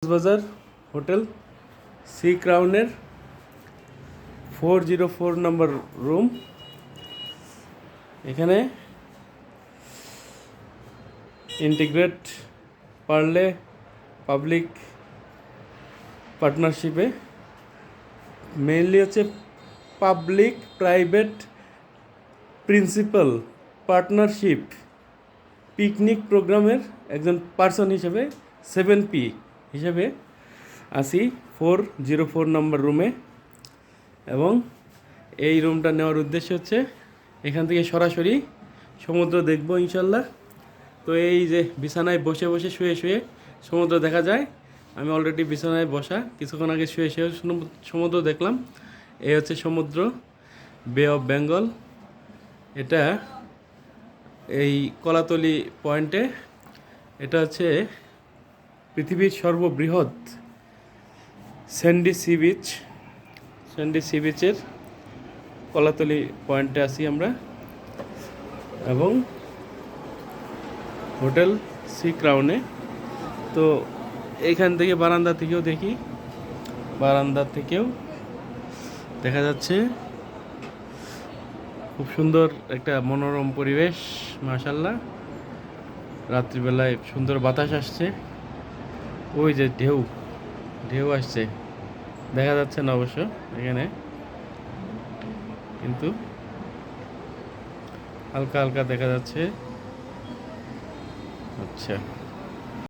বাজার hotel sea ক্রাউনের 404 নম্বর room. এখানে integrate পারলে পাবলিক পার্টনারশিপে মেইনলি হচ্ছে public private principal partnership picnic প্রোগ্রামের একজন পার্সন হিসেবে 7P হিসেবে আসি 404 নম্বর রুমে। এবং এই রুমটা নেওয়ার উদ্দেশ্য হচ্ছে এখান থেকে সরাসরি সমুদ্র দেখব ইনশাল্লাহ। তো এই যে বিছানায় বসে বসে শুয়ে শুয়ে সমুদ্র দেখা যায়। আমি অলরেডি বিছানায় বসা, কিছুক্ষণ আগে শুয়ে শুয়ে সমুদ্র দেখলাম। এই হচ্ছে সমুদ্র, বে অফ বেঙ্গল। এটা এই কলাতলি পয়েন্টে, এটা হচ্ছে পৃথিবীর সর্ববৃহৎ স্যান্ডি সি বিচের কলাতলি পয়েন্টে আছি আমরা। এবং হোটেল সি ক্রাউনে। তো এইখান থেকে বারান্দা থেকেও দেখি, বারান্দা থেকেও দেখা যাচ্ছে খুব সুন্দর একটা মনোরম পরিবেশ মাশাআল্লাহ। রাত্রিবেলায় সুন্দর বাতাস আসছে, ওই যে ঢেউ আসছে, দেখা যাচ্ছে না অবশ্য এখানে, কিন্তু হালকা হালকা দেখা যাচ্ছে। আচ্ছা।